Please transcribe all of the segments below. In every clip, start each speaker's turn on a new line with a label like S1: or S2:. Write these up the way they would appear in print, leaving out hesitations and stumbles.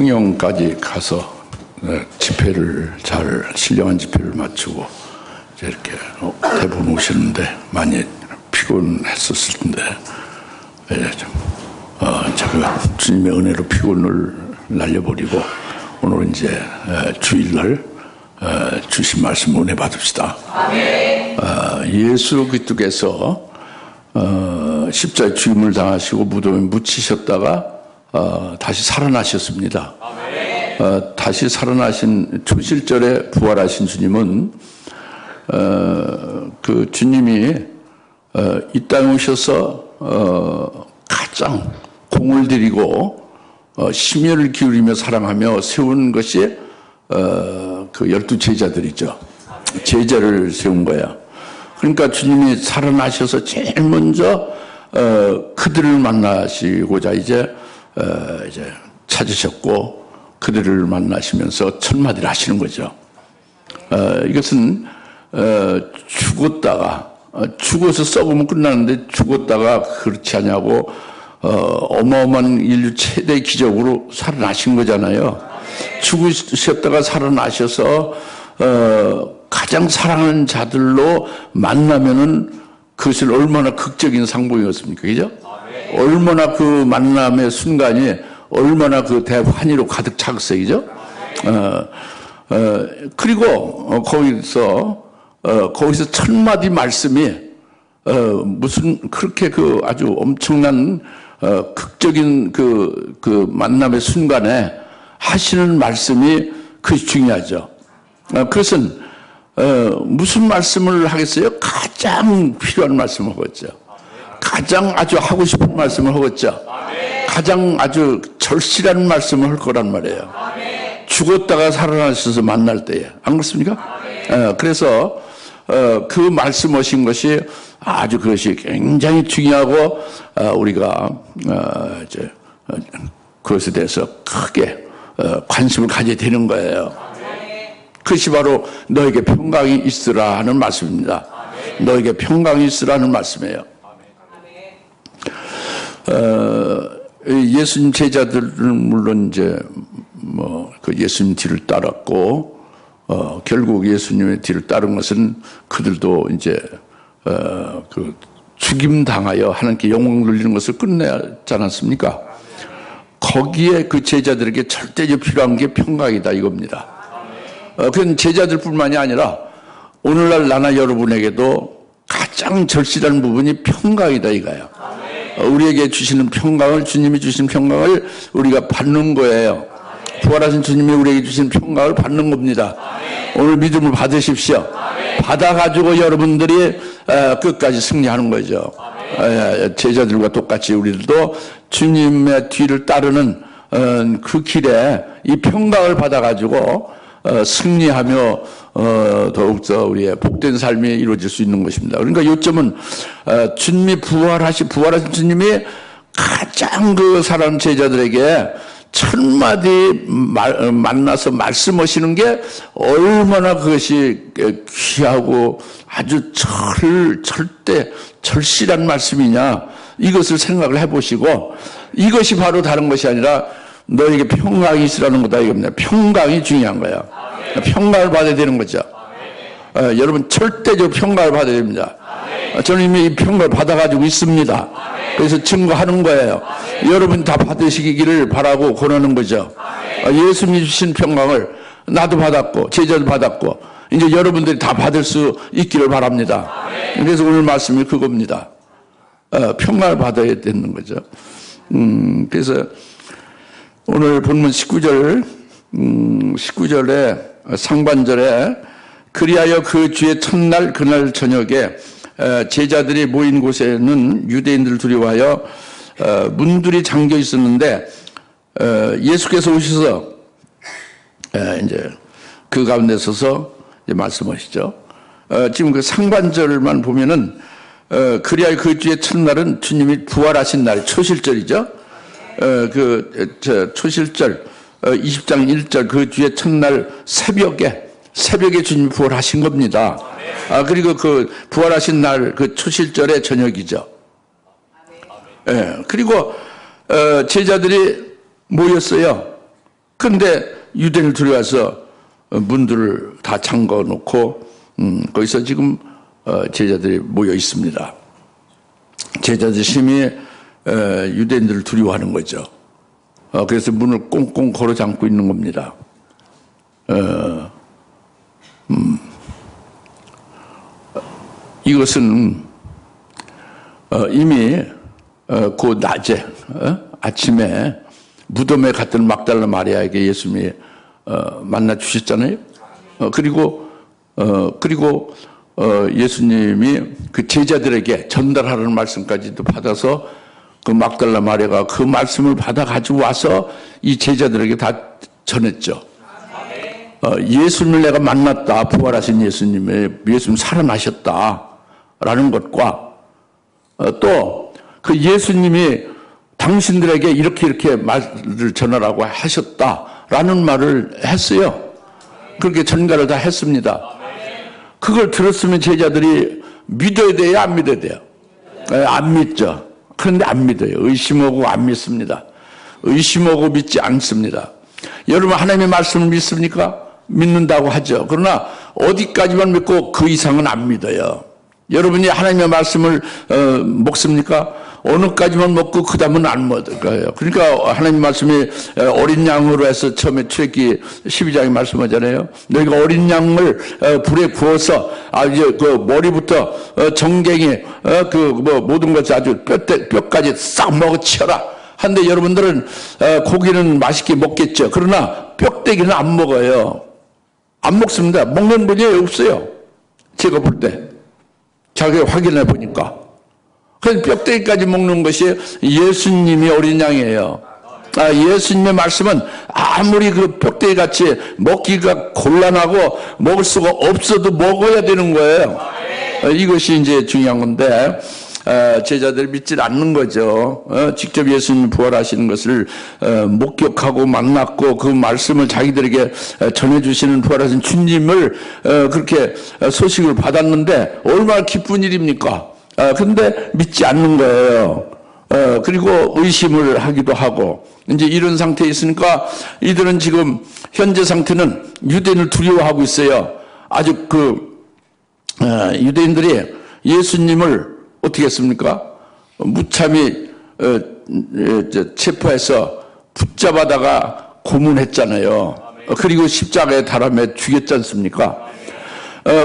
S1: 통영까지 가서 집회를 잘 신령한 집회를 마치고 이렇게 대본 오셨는데 많이 피곤했었을 텐데 제가 주님의 은혜로 피곤을 날려버리고 오늘 이제 주일날 주신 말씀 은혜 받읍시다. 아멘. 예수 그리스도께서 십자가에 죽임을 당하시고 무덤에 묻히셨다가 다시 살아나셨습니다. 아멘. 다시 살아나신 초실절에 부활하신 주님은 그 주님이 이 땅에 오셔서 가장 공을 들이고 심혈을 기울이며 사랑하며 세운 것이 그 12 제자들이죠. 제자를 세운 거야. 그러니까 주님이 살아나셔서 제일 먼저 그들을 만나시고자 이제 찾으셨고 그들을 만나시면서 첫 마디를 하시는 거죠. 이것은 죽어서 썩으면 끝나는데 죽었다가 그렇지 않냐고 어마어마한 인류 최대 기적으로 살아나신 거잖아요. 죽으셨다가 살아나셔서 가장 사랑하는 자들로 만나면은 그것을 얼마나 극적인 상봉이었습니까? 그죠? 얼마나 그 만남의 순간이 얼마나 그 대환희로 가득 찼어요. 그죠? 그리고 거기서 첫 마디 말씀이 무슨 그렇게 그 아주 엄청난 극적인 그 만남의 순간에 하시는 말씀이 그것이 중요하죠. 그것은 무슨 말씀을 하겠어요? 가장 필요한 말씀을 하겠죠. 가장 아주 하고 싶은 말씀을 하겠죠. 가장 아주 절실한 말씀을 할 거란 말이에요. 죽었다가 살아나셔서 만날 때에. 안 그렇습니까? 그래서 그 말씀하신 것이 아주 그것이 굉장히 중요하고 우리가 이제 그것에 대해서 크게 관심을 가져야 되는 거예요. 그것이 바로 너에게 평강이 있으라 하는 말씀입니다. 너에게 평강이 있으라는 말씀이에요. 예수님 제자들은 물론 이제 그 예수님 뒤를 따랐고 결국 예수님의 뒤를 따른 것은 그들도 이제 그 죽임 당하여 하나님께 영광 돌리는 것을 끝내지 않았습니까? 거기에 그 제자들에게 절대적으로 필요한 게 평강이다 이겁니다. 그건 제자들뿐만이 아니라 오늘날 나나 여러분에게도 가장 절실한 부분이 평강이다 이거예요. 우리에게 주시는 평강을 주님이 주신 평강을 우리가 받는 거예요. 부활하신 주님이 우리에게 주신 평강을 받는 겁니다. 오늘 믿음을 받으십시오. 받아가지고 여러분들이 끝까지 승리하는 거죠. 제자들과 똑같이 우리들도 주님의 뒤를 따르는 그 길에 이 평강을 받아가지고 승리하며 더욱더 우리의 복된 삶이 이루어질 수 있는 것입니다. 그러니까 요점은 주님이 부활하신 주님이 가장 그 사랑하는 제자들에게 첫 마디 만나서 말씀하시는 게 얼마나 그것이 귀하고 아주 절대 절실한 말씀이냐 이것을 생각을 해보시고 이것이 바로 다른 것이 아니라 너에게 평강이 있으라는 거다 이겁니다. 평강이 중요한 거야. 평강을 받아야 되는 거죠. 여러분 절대적으로 평강을 받아야 됩니다. 저는 이미 이 평강을 받아가지고 있습니다. 그래서 증거하는 거예요. 여러분 다 받으시기를 바라고 권하는 거죠. 예수님이 주신 평강을 나도 받았고 제자도 받았고 이제 여러분들이 다 받을 수 있기를 바랍니다. 그래서 오늘 말씀이 그겁니다. 평강을 받아야 되는 거죠. 그래서 오늘 본문 19절에 상반절에 그리하여 그 주의 첫날 그날 저녁에 제자들이 모인 곳에는 유대인들을 두려워하여 문들이 잠겨 있었는데 예수께서 오셔서 이제 그 가운데 서서 이제 말씀하시죠. 지금 그 상반절만 보면은 그리하여 그 주의 첫날은 주님이 부활하신 날 초실절이죠. 초실절 20장 1절 그 뒤에 첫날 새벽에 주님이 부활하신 겁니다. 그리고 그 부활하신 날 그 초실절의 저녁이죠. 그리고 제자들이 모였어요. 그런데 유대인을 들여와서 문들을 다 잠궈 놓고 거기서 지금 제자들이 모여 있습니다. 제자들 심히 유대인들을 두려워하는 거죠. 그래서 문을 꽁꽁 걸어 잠고 있는 겁니다. 이것은 이미 그 낮에 아침에 무덤에 갔던 막달라 마리아에게 예수님이 만나 주셨잖아요. 그리고 예수님이 그 제자들에게 전달하라는 말씀까지도 받아서 그 막달라 마리아가 그 말씀을 받아 가지고 와서 이 제자들에게 다 전했죠. 예수님을 내가 만났다. 부활하신 예수님 살아나셨다라는 것과 또 그 예수님이 당신들에게 이렇게 말을 전하라고 하셨다라는 말을 했어요. 그렇게 전가를 다 했습니다. 그걸 들었으면 제자들이 믿어야 돼요, 안 믿어야 돼요? 안 믿죠. 그런데 안 믿어요. 의심하고 안 믿습니다. 의심하고 믿지 않습니다. 여러분 하나님의 말씀을 믿습니까? 믿는다고 하죠. 그러나 어디까지만 믿고 그 이상은 안 믿어요. 여러분이 하나님의 말씀을 먹습니까? 어느까지만 먹고 그 다음은 안 먹어요. 그러니까 하나님 말씀이 어린 양으로 해서 처음에 출애굽기 12장에 말씀하잖아요. 너희가 어린 양을 불에 구워서 이제 그 머리부터 정갱이 모든 것을 아주 뼈까지 싹 먹어치워라. 한데 여러분들은 고기는 맛있게 먹겠죠. 그러나 뼈대기는 안 먹어요. 안 먹습니다. 먹는 분이 없어요. 제가 볼 때. 자기가 확인해 보니까. 그래서 뼈대기까지 먹는 것이 예수님이 어린 양이에요. 예수님의 말씀은 아무리 그 뼈대기 같이 먹기가 곤란하고 먹을 수가 없어도 먹어야 되는 거예요. 이것이 이제 중요한 건데, 제자들이 믿지 않는 거죠. 직접 예수님이 부활하시는 것을 목격하고 만났고 그 말씀을 자기들에게 전해주시는 부활하신 주님을 그렇게 소식을 받았는데 얼마나 기쁜 일입니까? 근데 믿지 않는 거예요. 그리고 의심을 하기도 하고 이제 이런 상태에 있으니까 이들은 지금 현재 상태는 유대인을 두려워하고 있어요. 아주 유대인들이 예수님을 어떻게 했습니까? 무참히 체포해서 붙잡아다가 고문했잖아요. 그리고 십자가에 달아매 죽였지 않습니까?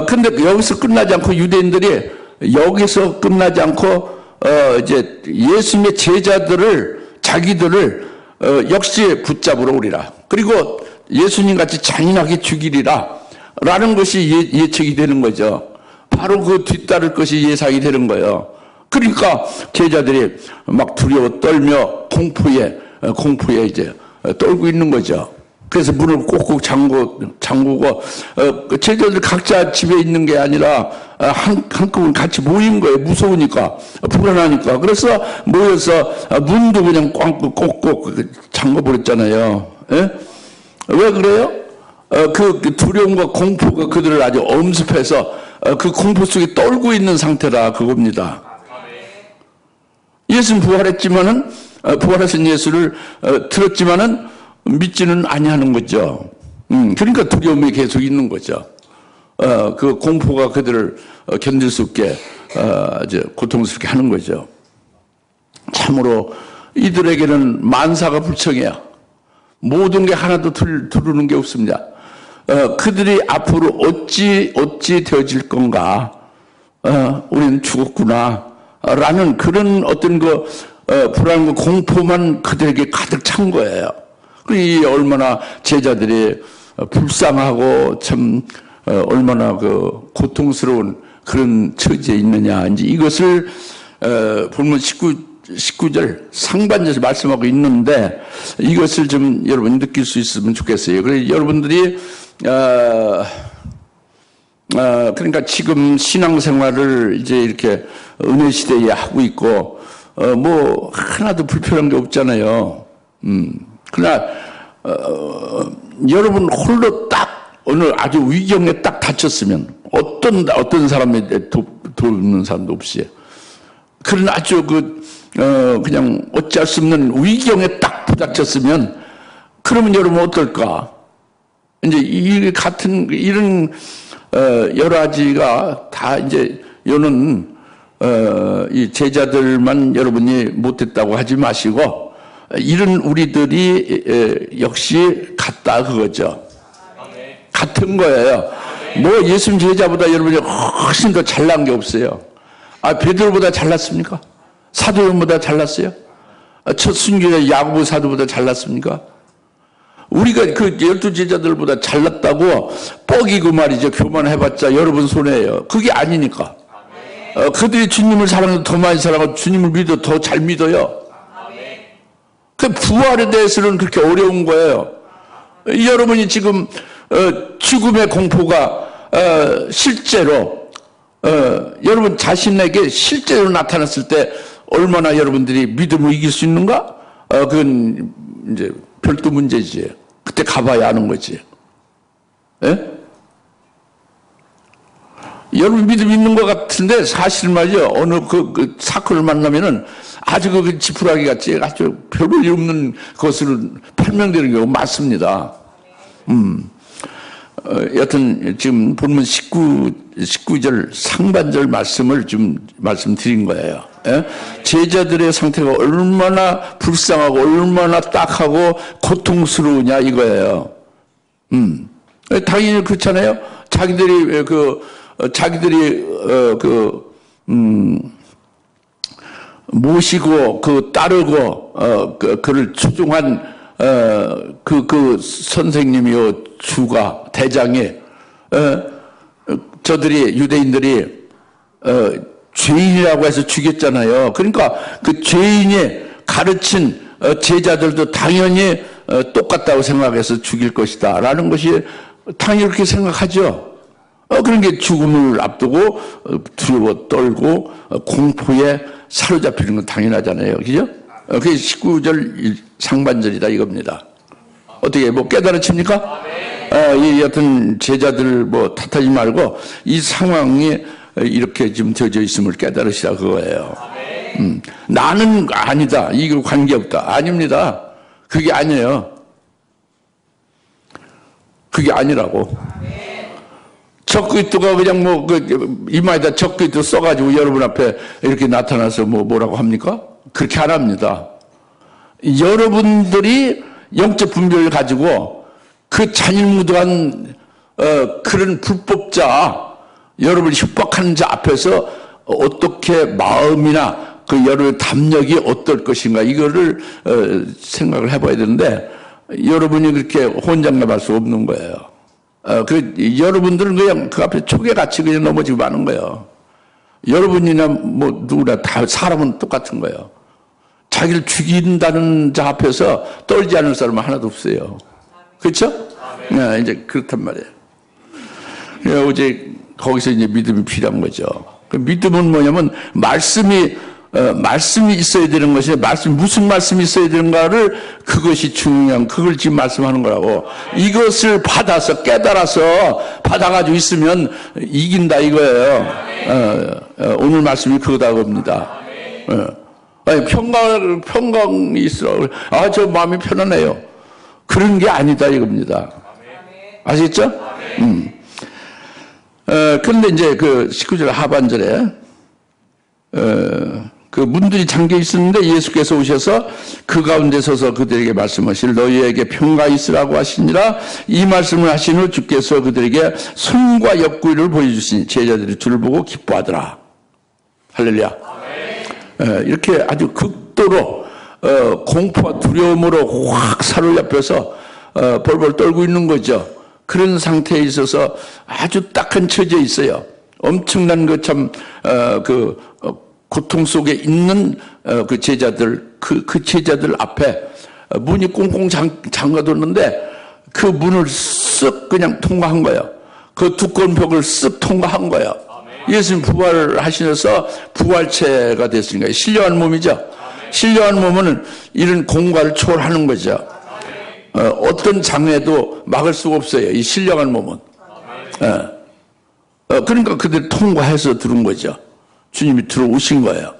S1: 근데 여기서 끝나지 않고 유대인들이 여기서 끝나지 않고 이제 예수님의 자기들을 역시 붙잡으러 오리라. 그리고 예수님 같이 잔인하게 죽이리라. 라는 것이 예측이 되는 거죠. 바로 그 뒤따를 것이 예상이 되는 거예요. 그러니까 제자들이 막 두려워 떨며 공포에 이제 떨고 있는 거죠. 그래서 문을 꼭꼭 잠그고 제자들 각자 집에 있는 게 아니라 한꺼번에 같이 모인 거예요. 무서우니까 불안하니까. 그래서 모여서 문도 그냥 꼭꼭 잠궈버렸잖아요. 예? 왜 그래요? 그 두려움과 공포가 그들을 아주 엄습해서 그 공포 속에 떨고 있는 상태라 그겁니다. 예수는 부활했지만은 부활하신 예수를 들었지만은 믿지는 아니하는 거죠. 그러니까 두려움이 계속 있는 거죠. 그 공포가 그들을 견딜 수 없게 이제 고통스럽게 하는 거죠. 참으로 이들에게는 만사가 불청해요. 모든 게 하나도 두르는 게 없습니다. 그들이 앞으로 어찌 되어질 건가? 우리는 죽었구나. 라는 그런 어떤 불안과 공포만 그들에게 가득 찬 거예요. 이 얼마나 제자들이 불쌍하고 참 얼마나 고통스러운 그런 처지에 있느냐. 이제 이것을 본문 19절 상반절에서 말씀하고 있는데 이것을 좀 여러분 느낄 수 있으면 좋겠어요. 그래서 여러분들이 그러니까 지금 신앙생활을 이제 이렇게 은혜 시대에 하고 있고 뭐 하나도 불편한 게 없잖아요. 그러나 여러분 홀로 딱 어느 아주 위경에 딱 닥쳤으면 어떤 사람이 돕는 사람도 없이 그런 아주 그냥 어찌할 수 없는 위경에 딱 부닥쳤으면 그러면 여러분 어떨까? 이제 이 같은 이런 여러 가지가 다 이제 요는 이 제자들만 여러분이 못했다고 하지 마시고 이런 우리들이 역시 같다 그거죠. 같은 거예요. 뭐 예수님 제자보다 여러분이 훨씬 더 잘난 게 없어요. 베드로보다 잘났습니까? 사도행보다 잘났어요? 첫 순교자 야고보 사도보다 잘났습니까? 우리가 그 12제자들보다 잘났다고 뻐기고 말이죠. 교만해봤자 여러분 손해예요. 그게 아니니까. 그들이 주님을 사랑해도 더 많이 사랑하고 주님을 믿어 더 잘 믿어요. 그 부활에 대해서는 그렇게 어려운 거예요. 여러분이 지금 죽음의 공포가 실제로 여러분 자신에게 실제로 나타났을 때 얼마나 여러분들이 믿음을 이길 수 있는가? 그건 이제 별도 문제지. 그때 가봐야 아는 거지. 예? 여러분 믿음 있는 것 같은데 사실 말이죠. 어느 그 사건을 만나면은 아주 그 지푸라기 같이 아주 별볼 일 없는 것을 설명되는 경우가 많습니다. 여튼 지금 본문 19절 상반절 말씀을 좀 말씀드린 거예요. 예? 제자들의 상태가 얼마나 불쌍하고 얼마나 딱하고 고통스러우냐 이거예요. 당연히 그렇잖아요. 자기들이 모시고 따르고 그를 추종한 그 선생님이요 주가 대장이 저들이 유대인들이 죄인이라고 해서 죽였잖아요. 그러니까 그 죄인이 가르친 제자들도 당연히 똑같다고 생각해서 죽일 것이다 라는 것이 당연히 그렇게 생각하죠. 그런 게 죽음을 앞두고 두려워 떨고 공포에 사로잡히는 건 당연하잖아요. 그죠? 그게 19절 상반절이다 이겁니다. 어떻게 뭐 깨달아집니까? 이 여튼 제자들 뭐 탓하지 말고 이 상황이 이렇게 지금 되어져 있음을 깨달으시라 그거예요. 나는 아니다. 이거 관계없다. 아닙니다. 그게 아니에요. 그게 아니라고. 적그리스도가 그냥 뭐 이마에다 적그리스도 써가지고 여러분 앞에 이렇게 나타나서 뭐라고 합니까? 그렇게 안 합니다. 여러분들이 영적 분별을 가지고 그 잔인무도한 그런 불법자 여러분을 협박하는 자 앞에서 어떻게 마음이나 그 여러분의 담력이 어떨 것인가 이거를 생각을 해봐야 되는데 여러분이 그렇게 혼장해볼 수 없는 거예요. 여러분들은 그냥 그 앞에 초계같이 그냥 넘어지고 마는 거예요. 여러분이나 뭐 누구나 다 사람은 똑같은 거예요. 자기를 죽인다는 자 앞에서 떨지 않을 사람은 하나도 없어요. 그렇죠? 네, 이제 그렇단 말이에요. 어제 거기서 이제 믿음이 필요한 거죠. 그 믿음은 뭐냐면 말씀이 있어야 되는 것이 무슨 말씀이 있어야 되는가를 그것이 중요한 그걸 지금 말씀하는 거라고. 이것을 받아서 깨달아서 받아가지고 있으면 이긴다 이거예요. 오늘 말씀이 그거다 겁니다. 아니, 평강이 있으라고. 저 마음이 편안해요. 그런 게 아니다 이겁니다. 아시겠죠? 그런데 이제 그 19절 하반절에 그 문들이 잠겨 있었는데 예수께서 오셔서 그 가운데 서서 그들에게 말씀하실 너희에게 평가 있으라고 하시니라. 이 말씀을 하신 후 주께서 그들에게 손과 옆구리를 보여주시니 제자들이 주를 보고 기뻐하더라. 할렐루야. 이렇게 아주 극도로 공포와 두려움으로 확 사로잡혀서 벌벌 떨고 있는 거죠. 그런 상태에 있어서 아주 딱한 처지에 있어요. 엄청난 고통 속에 있는 그 제자들, 그 제자들 앞에 문이 꽁꽁 잠가뒀는데 그 문을 쓱 그냥 통과한 거예요. 그 두꺼운 벽을 쓱 통과한 거예요. 예수님 부활하시면서 부활체가 됐으니까 신령한 몸이죠. 신령한 몸은 이런 공과를 초월하는 거죠. 어떤 장애도 막을 수가 없어요. 이 신령한 몸은. 그러니까 그들 통과해서 들어온 거죠. 주님이 들어오신 거예요.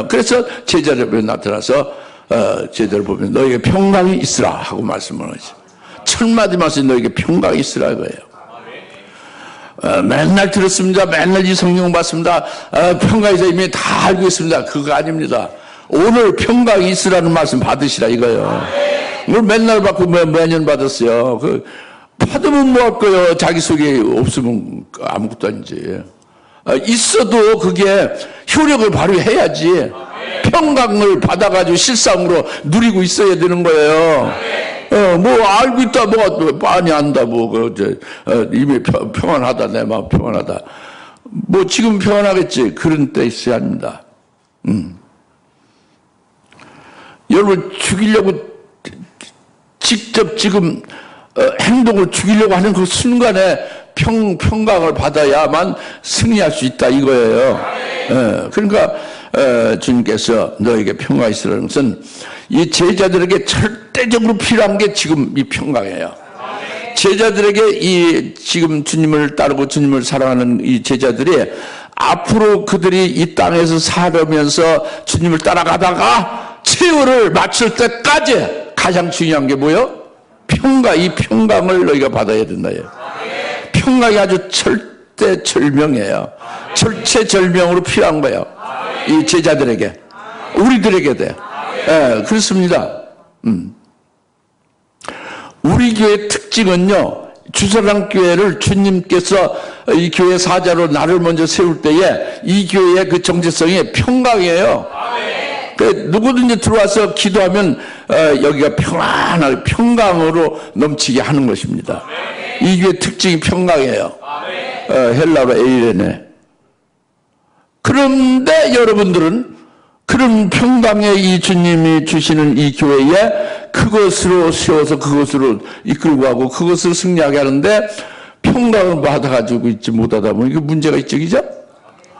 S1: 그래서 제자들 앞에 나타나서 제자를 보면 너에게 평강이 있으라 하고 말씀을 하죠. 첫 마디 말씀 너에게 평강이 있으라 이거예요. 맨날 들었습니다. 맨날 이 성경 봤습니다. 평강이 있어 이미 다 알고 있습니다. 그거 아닙니다. 오늘 평강이 있으라는 말씀 받으시라 이거예요. 오늘 맨날 받고 매년 받았어요. 받으면 뭐 할 거예요. 자기 속에 없으면 아무것도 아니지. 있어도 그게 효력을 발휘해야지. 평강을 받아가지고 실상으로 누리고 있어야 되는 거예요. 뭐 알고 있다 뭐 많이 안다 뭐 이미 평안하다 내 마음 평안하다 뭐 지금 평안하겠지. 그런 때 있어야 합니다. 여러분 죽이려고 직접 지금 행동을 죽이려고 하는 그 순간에 평강을 받아야만 승리할 수 있다 이거예요. 그러니까 주님께서 너에게 평강이 있으라는 것은 이 제자들에게 절대적으로 필요한 게 지금 이 평강이에요. 제자들에게 이 지금 주님을 따르고 주님을 사랑하는 이 제자들이 앞으로 그들이 이 땅에서 살아면서 주님을 따라가다가 최후를 마칠 때까지 가장 중요한 게 뭐예요? 평강, 이 평강을 너희가 받아야 된다. 평강이 아주 절대절명이에요. 절체절명으로 필요한 거예요. 이 제자들에게, 우리들에게 돼. 그렇습니다. 우리 교회의 특징은요, 주사랑교회를 주님께서 이 교회 사자로 나를 먼저 세울 때에 이 교회의 그 정체성이 평강이에요. 누구든지 들어와서 기도하면 여기가 평안하게 평강으로 넘치게 하는 것입니다. 이 교회의 특징이 평강이에요. 헬라로 에이레네. 그런데 여러분들은 그런 평강의 이 주님이 주시는 이 교회에 그것으로 세워서 그것으로 이끌고 가고 그것을 승리하게 하는데 평강을 받아가지고 있지 못하다 보면 이게 문제가 있죠, 그죠?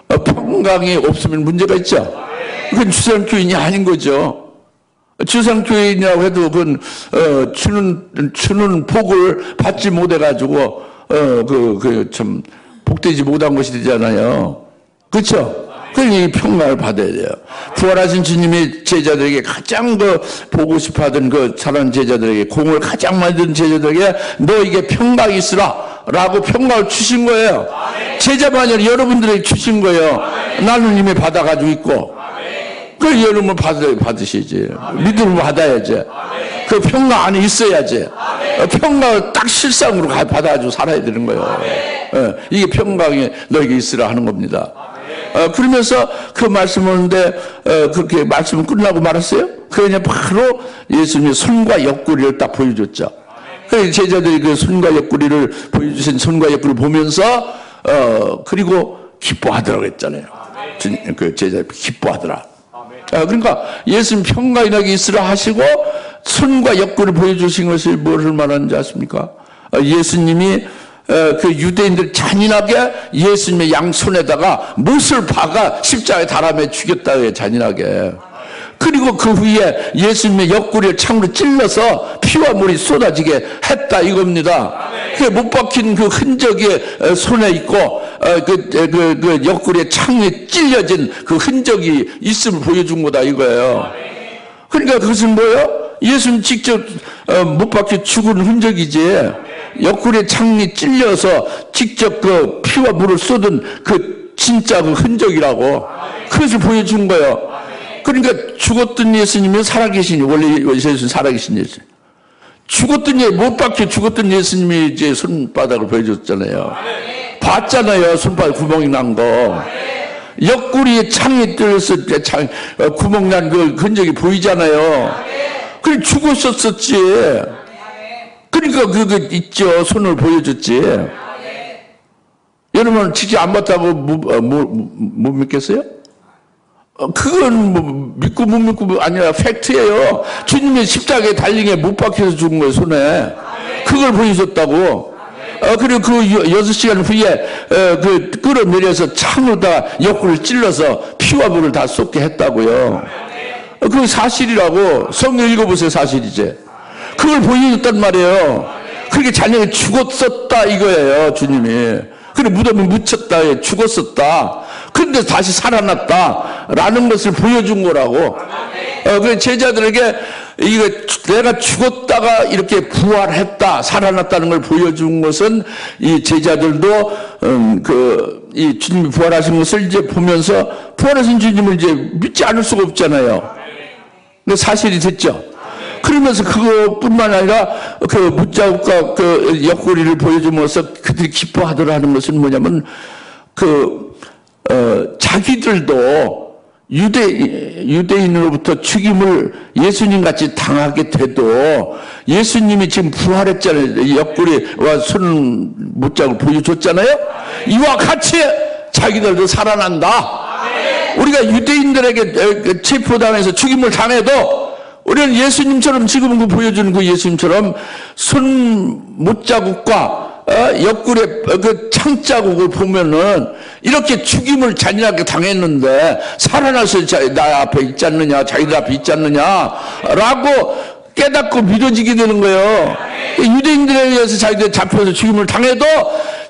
S1: 평강이 없으면 문제가 있죠. 그건 주상교인이 아닌 거죠. 주상교인이라고 해도 그건 주는 복을 받지 못해가지고 참 복되지 못한 것이 되잖아요. 그렇죠? 그러니 이 평강을 받아야 돼요. 부활하신 주님이 제자들에게 가장 보고 싶어하던 그 사랑하는 제자들에게 공을 가장 많이 든 제자들에게 너에게 평강이 있으라 라고 평강을 주신 거예요. 제자만이 아니라 여러분들에게 주신 거예요. 나는 이미 받아가지고 있고 그걸 여러분 받으시지. 믿음을 받아야지. 그 평강 안에 있어야지. 평강을 딱 실상으로 받아가지고 살아야 되는 거예요. 이게 평강이 너에게 있으라 하는 겁니다. 그러면서 그 말씀을 하는데 그렇게 말씀은 끝나고 말았어요. 그냥 바로 예수님의 손과 옆구리를 딱 보여줬죠. 그래서 제자들이 그 손과 옆구리를 보여주신 손과 옆구리를 보면서 그리고 기뻐하더라고 했잖아요. 그 제자들이 기뻐하더라. 그러니까 예수님 평강이 너에게 있으라 하시고 손과 옆구리를 보여주신 것이 뭐를 말하는지 아십니까? 예수님이 그 유대인들 잔인하게 예수님의 양손에다가 못을 박아 십자가에 달아매 죽였다고요. 잔인하게. 그리고 그 후에 예수님의 옆구리를 창으로 찔러서 피와 물이 쏟아지게 했다 이겁니다. 그 못 박힌 그 흔적이 손에 있고 그 옆구리에 창에 찔려진 그 흔적이 있음을 보여준 거다 이거예요. 그러니까 그것은 뭐예요? 예수님 직접 못 박혀 죽은 흔적이지. 옆구리에 창이 찔려서 직접 그 피와 물을 쏟은 그 진짜 그 흔적이라고. 그것을 보여준 거예요. 그러니까 죽었던 예수님이 살아계신, 원래 예수님 살아계신 예수님. 죽었던 못 박혀 죽었던 예수님이 이제 손바닥을 보여줬잖아요. 봤잖아요. 손바닥 구멍이 난 거. 옆구리에 창이 뚫려서 구멍 난 그 흔적이 보이잖아요. 그래 죽었었지. 그러니까 그거 있죠. 손을 보여줬지. 여러분 직접 안 봤다고 못 믿겠어요? 그건 뭐 믿고 못 믿고 아니라 팩트예요. 주님이 십자가에 달린 게 못 박혀서 죽은 거예요. 손에. 그걸 보여줬다고. 그리고 그 6시간 후에 그 끌어내려서 창으로다가 옆구리를 찔러서 피와 물을 다 쏟게 했다고요. 그게 사실이라고. 성경 읽어보세요. 사실이지. 그걸 보여줬단 말이에요. 그렇게 자녀가 죽었었다 이거예요. 주님이. 그래 무덤에 묻혔다. 죽었었다. 근데 다시 살아났다 라는 것을 보여준 거라고. 그 제자들에게 이거 내가 죽었다가 이렇게 부활했다, 살아났다는 걸 보여준 것은 이 제자들도 이 주님이 부활하신 것을 이제 보면서 부활하신 주님을 이제 믿지 않을 수가 없잖아요. 근데 사실이 됐죠. 그러면서 그것뿐만 아니라 그 묻자국과 그 옆구리를 보여주면서 그들이 기뻐하더라는 것은 뭐냐면 자기들도 유대인으로부터 죽임을 예수님 같이 당하게 돼도 예수님이 지금 부활했잖아요. 옆구리와 손 못자국을 보여줬잖아요. 이와 같이 자기들도 살아난다. 우리가 유대인들에게 체포당해서 죽임을 당해도 우리는 예수님처럼 지금 보여주는 그 예수님처럼 손 못자국과 옆구리에 그 창자국을 보면은 이렇게 죽임을 잔인하게 당했는데 살아나서 나 앞에 있지 않느냐, 자기들 앞에 있지 않느냐라고 깨닫고 믿어지게 되는 거예요. 유대인들에 의해서 자기들 잡혀서 죽임을 당해도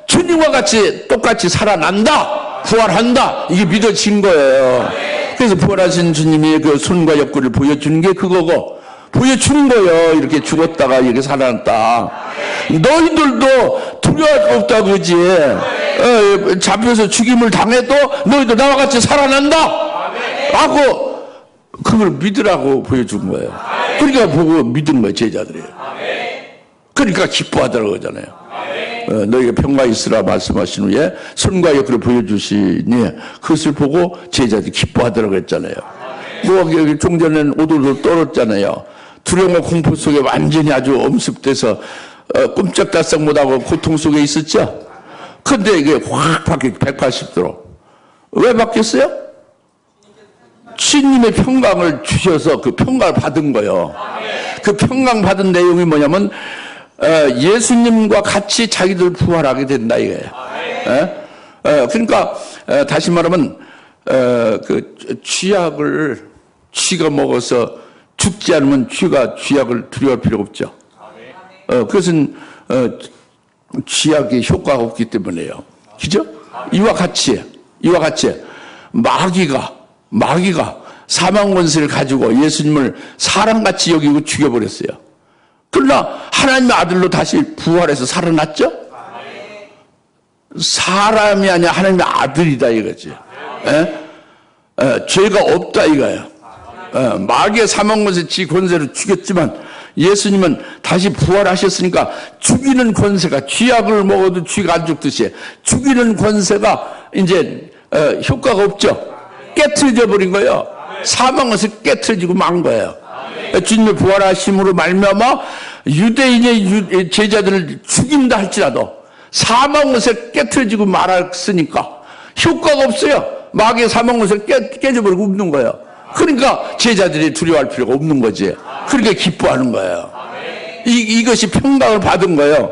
S1: 주님과 같이 똑같이 살아난다, 부활한다, 이게 믿어진 거예요. 그래서 부활하신 주님이 그 손과 옆구리를 보여주는 게 그거고, 보여주는 거예요. 이렇게 죽었다가 이렇게 살아났다. 너희들도 두려울 거 없다 그러지. 잡혀서 죽임을 당해도 너희도 나와 같이 살아난다 라고 그걸 믿으라고 보여준 거예요. 그러니까 보고 믿은 거예요, 제자들이. 그러니까 기뻐하더라고 그러잖아요. 너희가 평강 있으라 말씀하신 후에 손과 옆구리를 보여주시니 그것을 보고 제자들이 기뻐하더라고 했잖아요. 여기 좀 전에는 오돌도 떨었잖아요. 두려움과 공포 속에 완전히 아주 엄습돼서 꼼짝달싹 못하고 고통 속에 있었죠. 근데 이게 확 바뀌 180도로. 왜 바뀌었어요? 주님의 평강을 주셔서 그 평강을 받은 거예요. 그 평강 받은 내용이 뭐냐면 예수님과 같이 자기들 부활하게 된다 이거예요. 그러니까 다시 말하면 그 쥐가 먹어서 죽지 않으면 쥐약을 두려워할 필요가 없죠. 그것은 쥐약의 효과가 없기 때문에요. 그죠? 이와 같이 마귀가 사망 권세를 가지고 예수님을 사람같이 여기고 죽여버렸어요. 그러나 하나님의 아들로 다시 부활해서 살아났죠? 사람이 아니라 하나님의 아들이다 이거지. 죄가 없다 이거예요. 마귀의 사망 권세 지 권세를 죽였지만 예수님은 다시 부활하셨으니까 죽이는 권세가, 쥐약을 먹어도 쥐가 안 죽듯이 죽이는 권세가 이제 효과가 없죠. 깨트려져 버린 거예요. 사망 권세 깨트려지고 만 거예요. 주님의 부활하심으로 말미암아 유대인의 제자들을 죽인다 할지라도 사망 권세 깨트려지고 말았으니까 효과가 없어요. 마귀의 사망 권세 깨져버리고 없는 거예요. 그러니까 제자들이 두려워할 필요가 없는 거지. 그러니까 기뻐하는 거예요. 이것이 평강을 받은 거예요.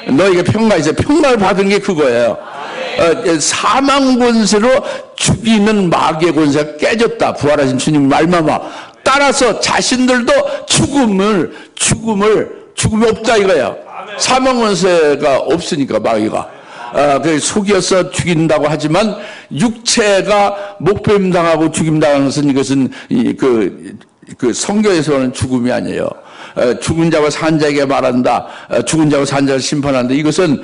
S1: 너에게 평강이 있어요. 평강을 받은 게 그거예요. 사망 권세로 죽이는 마귀의 권세가 깨졌다. 부활하신 주님 말마마. 따라서 자신들도 죽음이 없다 이거예요. 사망 권세가 없으니까 마귀가. 속여서 죽인다고 하지만 육체가 목배임 당하고 죽임 당하는 것은 이것은 그 성경에서는 죽음이 아니에요. 죽은 자와 산 자에게 말한다. 죽은 자와 산 자를 심판한다. 이것은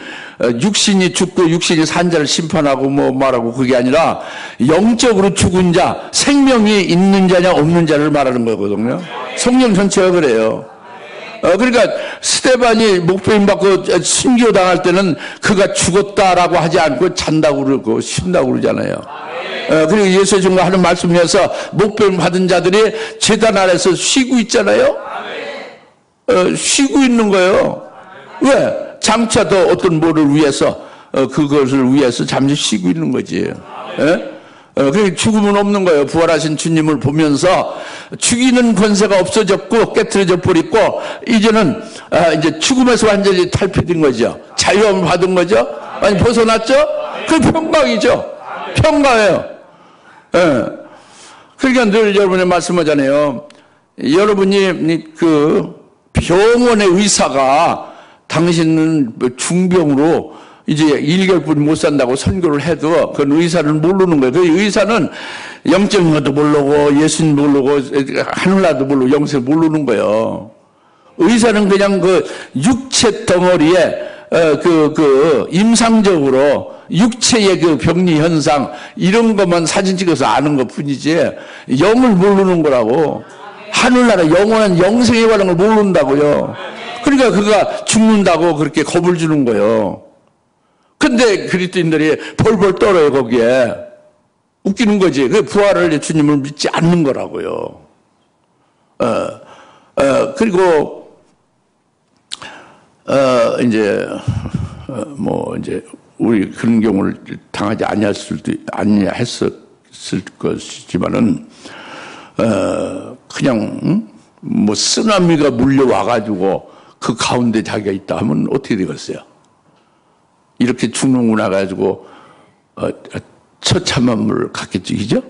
S1: 육신이 죽고 육신이 산 자를 심판하고 뭐 말하고 그게 아니라 영적으로 죽은 자, 생명이 있는 자냐 없는 자를 말하는 거거든요. 성경 전체가 그래요. 그러니까 스데반이 목배임 받고 순교 당할 때는 그가 죽었다라고 하지 않고 잔다고 그러고 쉰다고 그러잖아요. 그리고 예수의 증거 하는 말씀에서 목배임 받은 자들이 제단 아래서 쉬고 있잖아요. 쉬고 있는 거예요. 왜? 장차 더 어떤 뭐를 위해서 그것을 위해서 잠시 쉬고 있는 거지. 그 죽음은 없는 거예요. 부활하신 주님을 보면서 죽이는 권세가 없어졌고 깨트려져 버리고 이제는 이제 죽음에서 완전히 탈피된 거죠. 자유함을 받은 거죠. 아니 벗어났죠. 그 평강이죠. 평강이에요. 그러니까 늘 여러분이 말씀하잖아요. 여러분이 그 병원의 의사가 당신은 중병으로 이제 1개월뿐이 못 산다고 선교를 해도 그건 의사를 모르는 거예요. 그 의사는 영적인 것도 모르고 예수님 모르고 하늘나라도 모르고 영생을 모르는 거예요. 의사는 그냥 그 육체 덩어리에 임상적으로 육체의 그 병리 현상 이런 것만 사진 찍어서 아는 것 뿐이지 영을 모르는 거라고. 하늘나라 영원한 영생에 관한 걸 모른다고요. 그러니까 그가 죽는다고 그렇게 겁을 주는 거예요. 근데 그리스도인들이 벌벌 떨어요 거기에. 웃기는 거지. 그 부활을 주님을 믿지 않는 거라고요. 그리고 이제 우리 그런 경우를 당하지 아니했을 것이지만은 그냥 뭐 쓰나미가 물려와가지고 그 가운데 자기가 있다 하면 어떻게 되겠어요? 이렇게 죽는구나 가지고 처참함을 갖겠지, 그죠?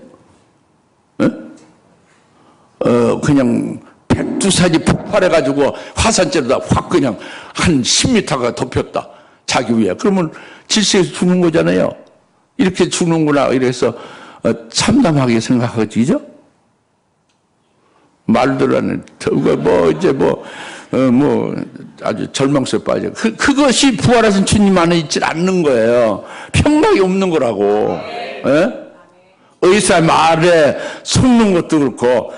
S1: 그냥 백두산이 폭발해가지고 화산재로다 확 그냥 한 10m가 덮였다. 자기 위에. 그러면 질서에서 죽는 거잖아요. 이렇게 죽는구나. 이래서 참담하게 생각하겠지, 그죠? 말들 안 해. 아주 절망스러워 빠져. 그것이 부활하신 주님 안에 있지 않는 거예요. 평강이 없는 거라고. 의사 말에 속는 것도 그렇고,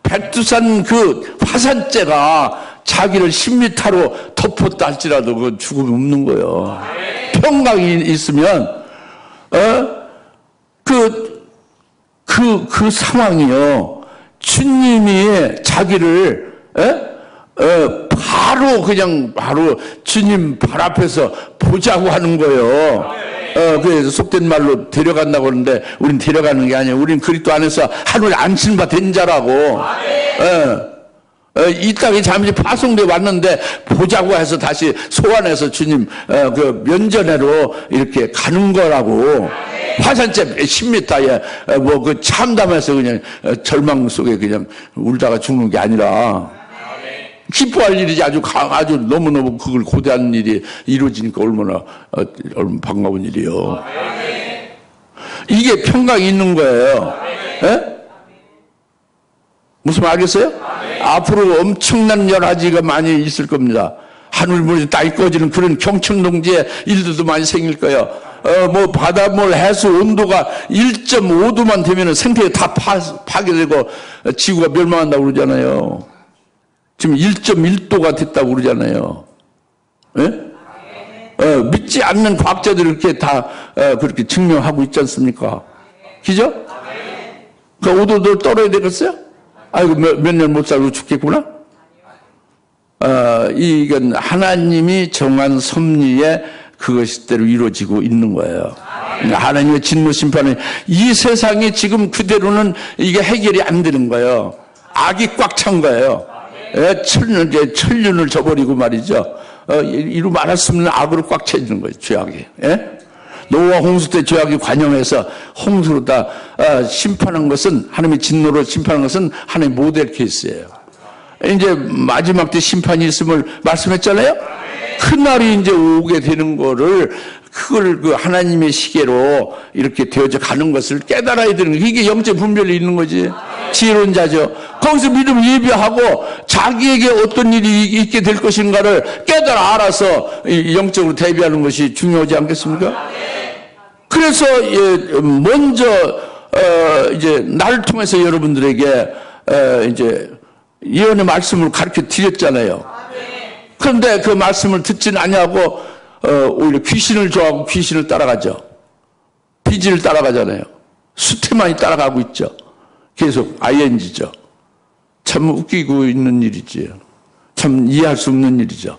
S1: 백두산 그 화산재가 자기를 10m로 덮었다 할지라도 그 죽음이 없는 거예요. 평강이 있으면, 그 상황이요. 주님이 자기를, 바로 주님 발 앞에서 보자고 하는 거예요. 그래서 속된 말로 데려간다고 하는데, 우린 데려가는 게 아니에요. 우린 그리스도 안에서 하늘에 안신 바 된 자라고. 이 땅에 잠시 파송돼 왔는데, 보자고 해서 다시 소환해서 주님, 그 면전회로 이렇게 가는 거라고. 화산재 10m에, 그 참담해서 그냥 절망 속에 그냥 울다가 죽는 게 아니라, 기뻐할 일이지. 아주 너무너무 그걸 고대한 일이 이루어지니까 얼마나 반가운 일이요. 이게 평강이 있는 거예요. 무슨 말 알겠어요? 앞으로 엄청난 열화지가 많이 있을 겁니다. 하늘물이 땅이 꺼지는 그런 경천동지의 일들도 많이 생길 거예요. 바닷물 해수 온도가 1.5도만 되면 생태계 다 파괴되고 지구가 멸망한다고 그러잖아요. 지금 1.1도가 됐다고 그러잖아요. 믿지 않는 과학자들이 이렇게 다 그렇게 증명하고 있지 않습니까? 그죠? 그 5도도 떨어야 되겠어요? 아이고, 몇 년 못 살고 죽겠구나? 이건 하나님이 정한 섭리에 그것대로 이루어지고 있는 거예요. 하나님의 진노 심판은 이 세상이 지금 그대로는 이게 해결이 안 되는 거예요. 악이 꽉 찬 거예요. 천륜을 저버리고 말이죠. 이루 말할 수 없는 악으로 꽉 차지는 거예요, 죄악이. 노아 홍수 때 죄악이 관영해서 홍수로 다 심판한 것은, 하나님의 진노로 심판한 것은 하나님의 모델 케이스예요. 이제 마지막 때 심판이 있음을 말씀했잖아요. 그 날이 이제 오게 되는 거를, 그걸 그 하나님의 시계로 이렇게 되어져 가는 것을 깨달아야 되는 거예요. 이게 영적 분별이 있는 거지. 지혜로운 자죠. 거기서 믿음을 예비하고 자기에게 어떤 일이 있게 될 것인가를 깨달아 알아서 영적으로 대비하는 것이 중요하지 않겠습니까? 그래서 먼저 이제 나를 통해서 여러분들에게 이제 예언의 말씀을 가르쳐 드렸잖아요. 그런데 그 말씀을 듣지는 아니하고 오히려 귀신을 좋아하고 귀신을 따라가죠. 비질을 따라가잖아요. 수태만이 따라가고 있죠. 계속 ING죠. 참 웃기고 있는 일이지. 참 이해할 수 없는 일이죠.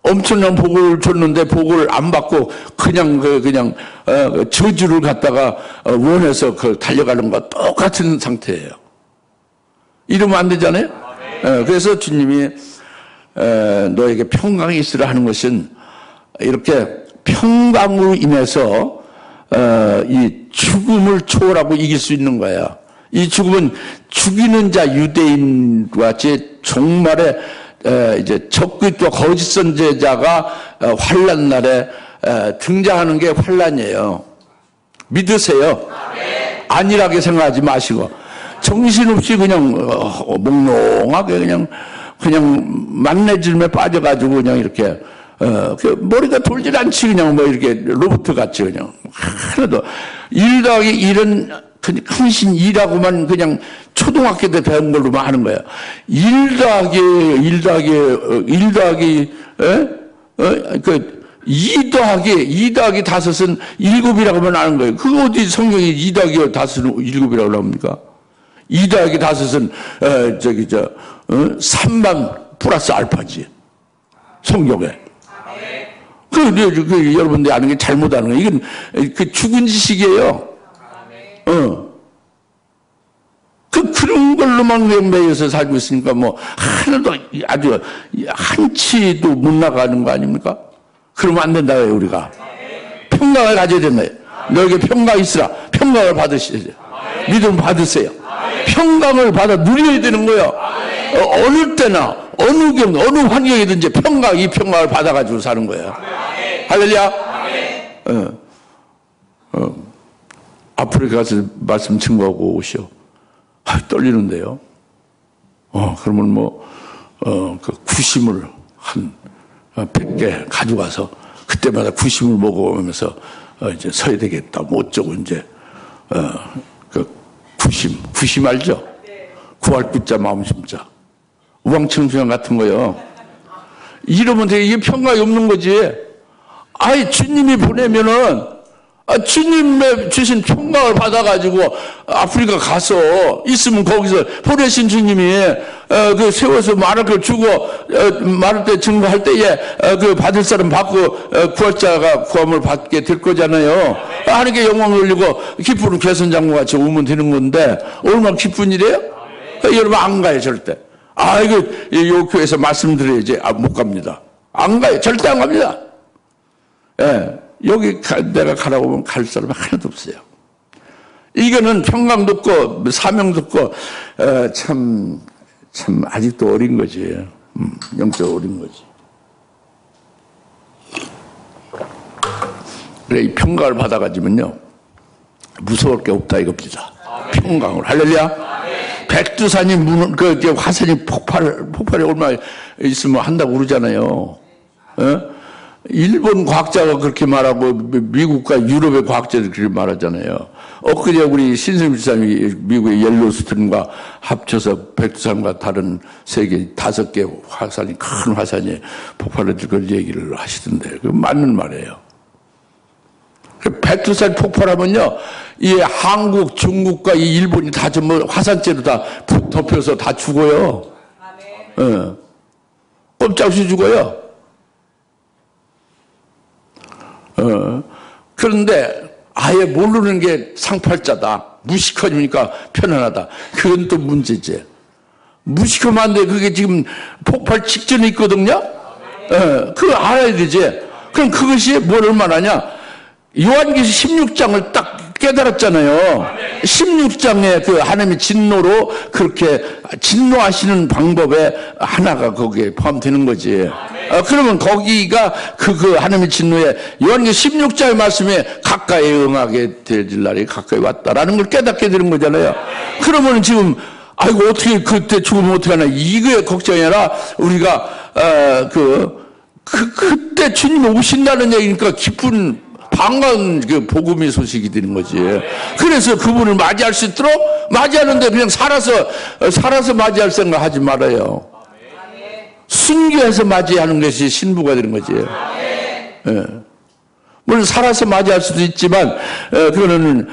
S1: 엄청난 복을 줬는데 복을 안 받고 그냥 저주를 갖다가 원해서 달려가는 것 똑같은 상태예요. 이러면 안 되잖아요. 그래서 주님이 너에게 평강이 있으라 하는 것은 이렇게 평강으로 인해서 이 죽음을 초월하고 이길 수 있는 거예요. 이 죽음은 죽이는 자 유대인과 제 종말에 이제 적그리스도와 거짓 선지자가 환난 날에 등장하는 게 환란이에요. 믿으세요. 안일하게 생각하지 마시고 정신없이 그냥 몽롱하게 그냥 만내질에 빠져가지고 그냥 이렇게 그 머리가 돌질 않지 그냥 뭐 이렇게 로봇 같이 그냥 하나도 1 더하기 1은 한신 2라고만 그냥 초등학교 때 배운 걸로만 하는 거야. 1 더하기 2 더하기 5은 7이라고만 하는 거예요. 그거 어디 성경에 2 더하기 5은 7이라고 나옵니까? 2 더하기 5은 3만 플러스 알파지. 성경에. 여러분들이 아는 게 잘못하는 거예요. 이건 죽은 지식이에요. 그런 걸로만 매여서 살고 있으니까 뭐 하나도 아주 한치도 못 나가는 거 아닙니까? 그러면 안 된다고요, 우리가. 평강을 가져야 된다요. 너에게 평강이 있으라. 평강을 받으시죠. 믿음 받으세요. 평강을 받아 누려야 되는 거예요. 어느 때나, 어느 환경이든지 이 평강을 받아가지고 사는 거예요. 할렐루야. 아프리카 가서 말씀 증거하고 오시오. 떨리는데요. 그러면 그 구심을 한 100개 가져가서 그때마다 구심을 먹어오면서 이제 서야 되겠다. 뭐 어쩌고 이제 그 구심 알죠? 구할 구자 마음 심자 우왕청수형 같은 거요. 이러면 되게 이게 평강이 없는 거지. 아이 주님이 보내면은 주님의 주신 평강을 받아가지고 아프리카 가서 있으면 거기서 보내신 주님이 그 세워서 말할 걸 주고 말할 때 증거할 때에 그 받을 사람 받고 구할 자가 구함을 받게 될 거잖아요. 하나님께 영광을 올리고 기쁘는 개선장과 같이 오면 되는 건데 얼마나 기쁜 일이에요? 여러분 안 가요 절대. 이거 요 교회에서 말씀드려야지. 못 갑니다. 안 가요. 절대 안 갑니다. 예. 여기 내가 가라고 하면 갈 사람 하나도 없어요. 이거는 평강도 없고 사명도 없고 참 아직도 어린 거지. 영적 어린 거지. 그래 이 평강을 받아가지면요 무서울 게 없다 이겁니다. 평강을. 할렐루야. 백두산이 화산이 폭발이 얼마 있으면 한다고 그러잖아요. 일본 과학자가 그렇게 말하고 미국과 유럽의 과학자들이 그렇게 말하잖아요. 엊그제 우리 신승 집사님이 미국의 옐로스톤과 합쳐서 백두산과 다른 세계 5개 화산이 큰 화산이 폭발했을 걸 얘기를 하시던데 그 맞는 말이에요. 백두산 폭발하면요 이 한국, 중국과 이 일본이 다 전부 화산재로 다 덮여서 다 죽어요. 꼼짝없이 죽어요. 그런데 아예 모르는 게 상팔자다. 무식하니까 편안하다. 그건 또 문제지. 무식하면 안 돼. 그게 지금 폭발 직전에 있거든요. 그거 알아야 되지. 그럼 그것이 뭘 얼마나 하냐. 요한계시 16장을 딱 깨달았잖아요. 16장에 그 하나님의 진노로 그렇게 진노하시는 방법에 하나가 거기에 포함되는 거지. 그러면 거기가 그 하나님의 진노에 요한계시 16장의 말씀에 가까이 응하게 될 날이 가까이 왔다라는 걸 깨닫게 되는 거잖아요. 그러면 지금 아이고 어떻게 그때 죽으면 어떡하나 이거에 걱정이 아니라 우리가 그때 주님이 오신다는 얘기니까 기쁜 반가운 그 복음의 소식이 되는 거지. 그래서 그분을 맞이할 수 있도록 맞이하는데 그냥 살아서 맞이할 생각 하지 말아요. 순교해서 맞이하는 것이 신부가 되는 거지. 예. 물론 살아서 맞이할 수도 있지만 그거는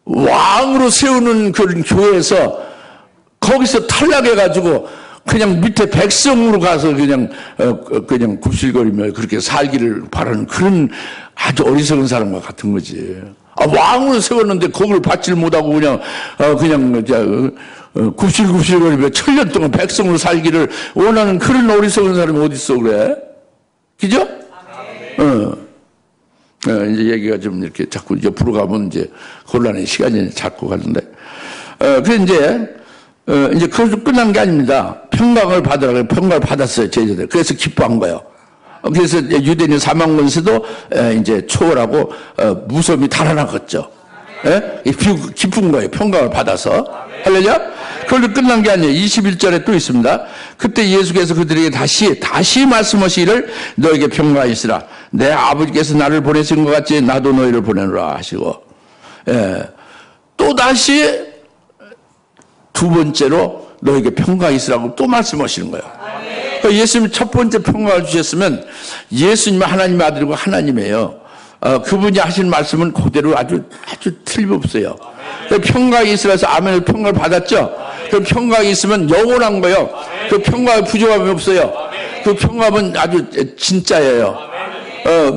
S1: 왕으로 세우는 그런 교회에서 거기서 탈락해가지고 그냥 밑에 백성으로 가서 그냥 굽실거리며 그렇게 살기를 바라는 그런 아주 어리석은 사람과 같은 거지. 왕으로 세웠는데 거기를 받지를 못하고 그냥 굽실굽실거리며 1000년 동안 백성으로 살기를 원하는 그런 어리석은 사람이 어디 있어 그래? 그죠? 이제 얘기가 좀 이렇게 자꾸 옆으로 가면 이제 곤란한 시간이 자꾸 가는데, 이제 그것도 끝난 게 아닙니다. 평강을 받으라고 평강을 받았어요, 제자들. 그래서 기뻐한 거예요. 그래서 유대인 사망 권세도 이제 초월하고 무서움이 달아나겠죠. 예? 기쁜 거예요. 평강을 받아서. 할렐루야? 그걸로 끝난 게 아니에요. 21절에 또 있습니다. 그때 예수께서 그들에게 다시 말씀하시기를 너에게 평강이 있으라. 내 아버지께서 나를 보내신 것 같이 나도 너희를 보내노라 하시고, 또 다시 두 번째로 너에게 평강이 있으라고 또 말씀하시는 거예요. 예수님이 첫 번째 평강을 주셨으면 예수님은 하나님의 아들이고 하나님이에요. 그분이 하신 말씀은 그대로 아주 틀림없어요. 평강이 있으라서 아멘을 평강을 받았죠. 그 평강이 있으면 영원한 거예요. 그 평강에 부족함이 없어요. 그 평강은 아주 진짜예요.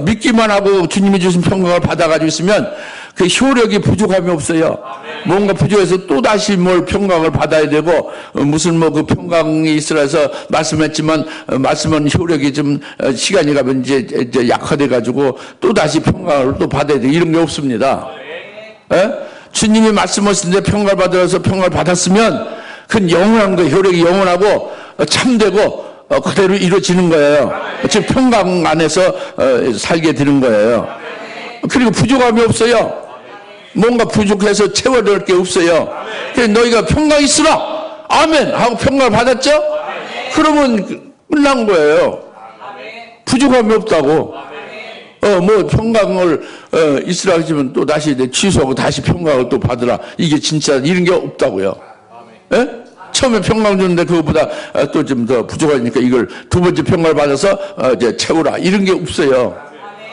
S1: 믿기만 하고 주님이 주신 평강을 받아가지고 있으면 그 효력이 부족함이 없어요. 뭔가 부족해서 또다시 뭘 평강을 받아야 되고, 무슨 뭐 그 평강이 있으라서 말씀했지만, 말씀은 효력이 좀 시간이 가면 이제 약화돼가지고 또다시 평강을 또 받아야 돼. 이런 게 없습니다. 주님이 말씀하시는데 평강을 받아서 평강을 받았으면, 그건 영원한 거예요. 효력이 영원하고 참되고 그대로 이루어지는 거예요. 즉 평강 안에서 살게 되는 거예요. 그리고 부족함이 없어요. 뭔가 부족해서 채워낼 게 없어요. 그래서 너희가 평강 있으라 아멘 하고 평강을 받았죠? 그러면 끝난 거예요. 부족함이 없다고. 뭐 평강을 있으라 하시면 또 다시 취소하고 다시 평강을 또 받으라. 이게 진짜 이런 게 없다고요. 예? 처음에 평강 줬는데 그것보다 또 좀 더 부족하니까 이걸 두 번째 평강을 받아서 이제 채우라. 이런 게 없어요.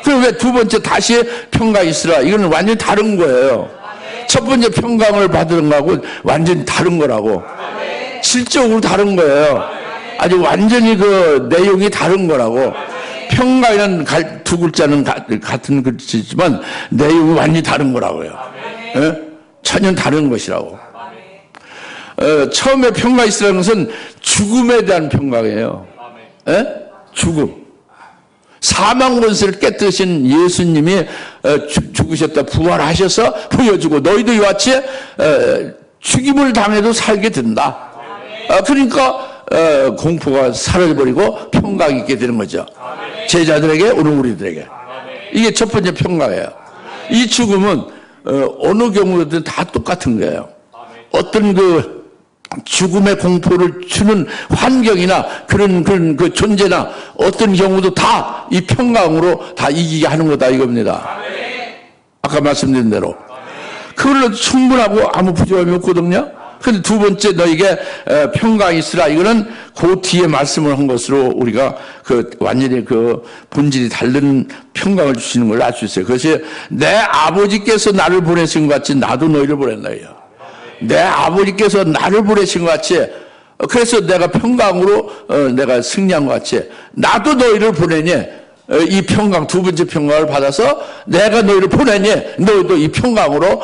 S1: 그럼 왜 두 번째 다시 평강이 있으라? 이건 완전히 다른 거예요. 첫 번째 평강을 받은 거하고 완전히 다른 거라고. 질적으로 다른 거예요. 아주 완전히 그 내용이 다른 거라고. 평강이라는 두 글자는 같은 글자지만 내용이 완전히 다른 거라고요. 예? 전혀 다른 것이라고. 처음에 평강 있으라는 것은 죽음에 대한 평강이에요. 예? 죽음. 사망 권세를 깨뜨리신 예수님이 죽으셨다 부활하셔서 보여주고 너희도 이와 같이 죽임을 당해도 살게 된다. 그러니까 공포가 사라져버리고 평강이 있게 되는 거죠. 제자들에게 오늘 우리들에게. 이게 첫 번째 평강이에요. 이 죽음은 어느 경우든 다 똑같은 거예요. 어떤 그 죽음의 공포를 주는 환경이나 그런 그 존재나 어떤 경우도 다 이 평강으로 다 이기게 하는 거다 이겁니다. 아까 말씀드린 대로. 그걸로 충분하고 아무 부족함이 없거든요. 근데 두 번째 너에게 평강이 있으라. 이거는 그 뒤에 말씀을 한 것으로 우리가 그 완전히 그 본질이 다른 평강을 주시는 걸 알 수 있어요. 그것이 내 아버지께서 나를 보내신 것 같이 나도 너희를 보냈나요. 내 아버지께서 나를 보내신 것 같이 그래서 내가 평강으로 내가 승리한 것 같이 나도 너희를 보내니 이 평강 두 번째 평강을 받아서 내가 너희를 보내니 너희도 이 평강으로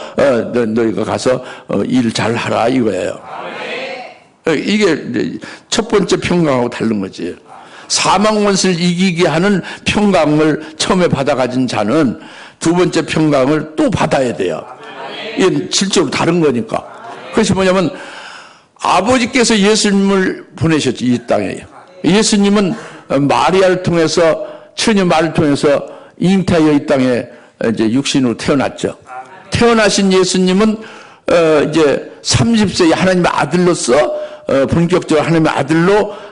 S1: 너희가 가서 일 잘하라 이거예요. 이게 첫 번째 평강하고 다른 거지. 사망 원수를 이기게 하는 평강을 처음에 받아가진 자는 두 번째 평강을 또 받아야 돼요. 이건 실제로 다른 거니까. 그것이 뭐냐면 아버지께서 예수님을 보내셨지 이 땅에. 예수님은 마리아를 통해서 처녀 마리아를 통해서 잉태하여 이 땅에 이제 육신으로 태어났죠. 태어나신 예수님은 이제 30세에 하나님의 아들로서 본격적으로 하나님의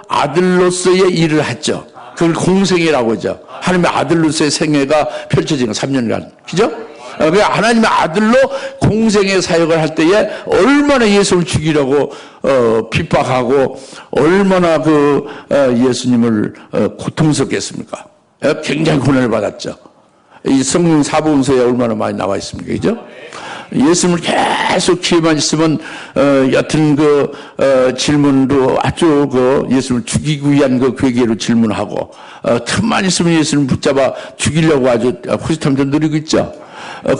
S1: 아들로서의 일을 했죠. 그걸 공생애라고 하죠. 하나님의 아들로서의 생애가 펼쳐진 거 3년간. 그죠? 하나님의 아들로 공생의 사역을 할 때에 얼마나 예수를 죽이려고 핍박하고 얼마나 그 예수님을 고통스럽겠습니까? 굉장히 고난을 받았죠. 이 성경 사복음서에 얼마나 많이 나와 있습니까? 그죠? 예수님을 계속 기회만 있으면 여튼 그 질문도 아주 그 예수님을 죽이기 위한 그 괴계로 질문하고 틈만 있으면 예수님을 붙잡아 죽이려고 아주 호시탐탐 누리고 있죠.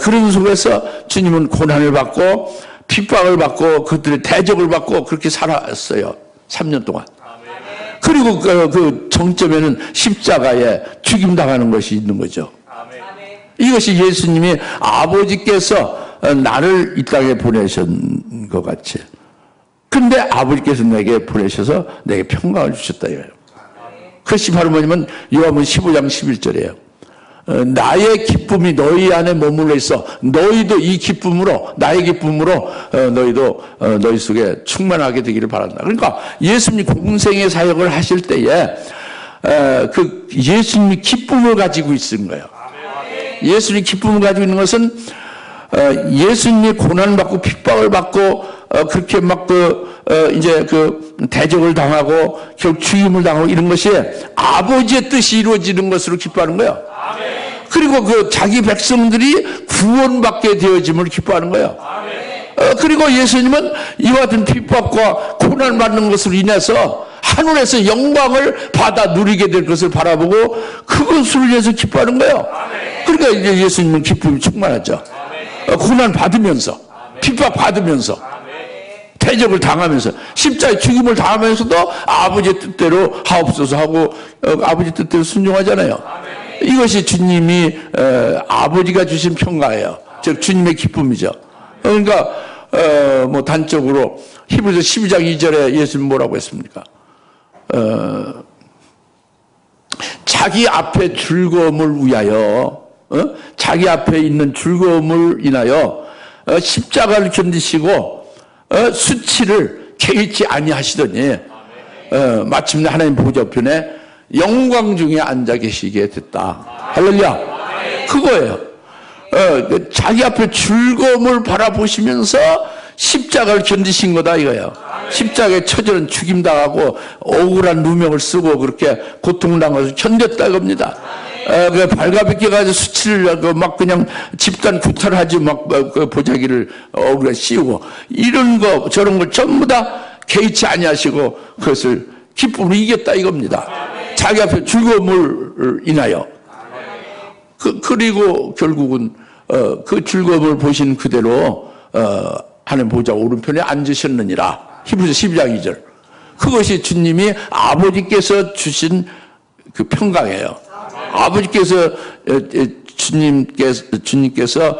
S1: 그런 속에서 주님은 고난을 받고 핍박을 받고 그들의 대적을 받고 그렇게 살았어요. 3년 동안. 그리고 그 정점에는 십자가에 죽임당하는 것이 있는 거죠. 이것이 예수님이 아버지께서 나를 이 땅에 보내신 것 같이. 근데 아버지께서 내게 보내셔서 내게 평강을 주셨다 이거예요. 그것이 바로 뭐냐면 요한복음 15장 11절이에요. 나의 기쁨이 너희 안에 머물러 있어 너희도 이 기쁨으로 나의 기쁨으로 너희도 너희 속에 충만하게 되기를 바란다. 그러니까 예수님이 공생의 사역을 하실 때에 그 예수님이 기쁨을 가지고 있는 거예요. 예수님이 기쁨을 가지고 있는 것은 예수님이 고난을 받고 핍박을 받고 그렇게 막 이제 대적을 당하고 결국 죽임을 당하고 이런 것이 아버지의 뜻이 이루어지는 것으로 기뻐하는 거예요. 그리고 자기 백성들이 구원받게 되어짐을 기뻐하는 거예요. 그리고 예수님은 이와 같은 핍박과 고난을 받는 것으로 인해서 하늘에서 영광을 받아 누리게 될 것을 바라보고 그것을 위해서 기뻐하는 거예요. 그러니까 이제 예수님은 기쁨이 충만하죠. 고난 받으면서 핍박 받으면서 대적을 당하면서 십자가의 죽임을 당하면서도 아버지의 뜻대로 하옵소서 하고 아버지 뜻대로 순종하잖아요. 이것이 주님이 아버지가 주신 평가예요. 즉 주님의 기쁨이죠. 그러니까 뭐 단적으로 히브리서 12장 2절에 예수님 뭐라고 했습니까? 자기 앞에 즐거움을 위하여 자기 앞에 있는 즐거움을 인하여 십자가를 견디시고 수치를 개의치 아니하시더니 마침내 하나님 보좌 우편에 영광 중에 앉아 계시게 됐다. 할렐루야. 그거예요. 자기 앞에 즐거움을 바라보시면서 십자가를 견디신 거다 이거예요. 십자가에 처절한 죽임당하고 억울한 누명을 쓰고 그렇게 고통당해서 견뎠다 이겁니다. 발가벗겨 가지고 수치를 막 그냥 집단 구탈하지 막 보자기를 억울하게 씌우고 이런 거 저런 걸 전부 다 개의치 아니하시고 그것을 기쁨으로 이겼다 이겁니다. 자기 앞에 즐거움을 인하여 그리고 결국은 그 즐거움을 보신 그대로 하나님 보좌 오른편에 앉으셨느니라. 히브리서 12장 2절. 그것이 주님이 아버지께서 주신 그 평강이에요. 아버지께서 주님께서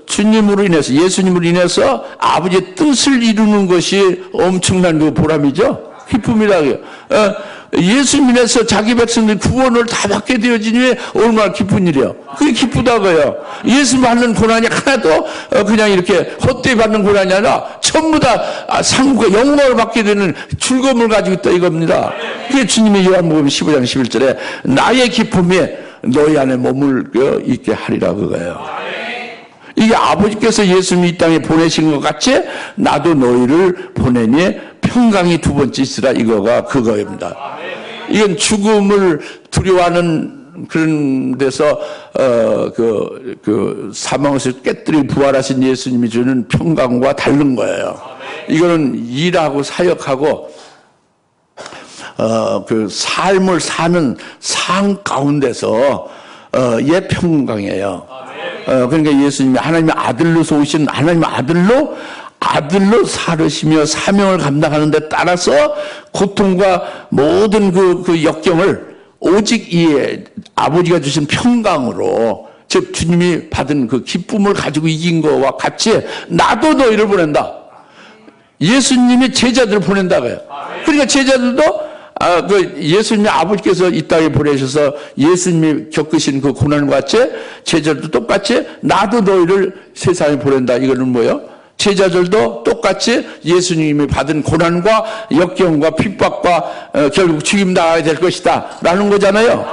S1: 주님으로 인해서 예수님으로 인해서 아버지의 뜻을 이루는 것이 엄청난 그 보람이죠. 기쁨이라고요. 예수님 인해서 자기 백성들 구원을 다 받게 되어지니 얼마나 기쁜 일이에요. 그게 기쁘다고요. 예수님 받는 고난이 하나도 그냥 이렇게 헛되이 받는 고난이 아니라 전부 다 상급과 영광을 받게 되는 즐거움을 가지고 있다 이겁니다. 그게 주님의 요한복음 15장 11절에 나의 기쁨이 너희 안에 머물러 있게 하리라 그거예요. 이게 아버지께서 예수님이 이 땅에 보내신 것 같이 나도 너희를 보내니 평강이 두 번째 있으라 이거가 그거입니다. 이건 죽음을 두려워하는 그런 데서 사망에서 깨뜨리고 부활하신 예수님이 주는 평강과 다른 거예요. 이거는 일하고 사역하고 그 삶을 사는 삶 가운데서 의 평강이에요. 그러니까 예수님이 하나님의 아들로서 오신 하나님의 아들로 살으시며 사명을 감당하는 데 따라서 고통과 모든 그 역경을 오직 이 아버지가 주신 평강으로 즉 주님이 받은 그 기쁨을 가지고 이긴 거와 같이 나도 너희를 보낸다. 예수님이 제자들을 보낸다고요. 그러니까 제자들도 예수님이 아버지께서 이 땅에 보내셔서 예수님이 겪으신 그 고난과 같이 제자들도 똑같이 나도 너희를 세상에 보낸다. 이거는 뭐예요? 제자들도 똑같이 예수님이 받은 고난과 역경과 핍박과 결국 죽임당하게 될 것이다 라는 거잖아요.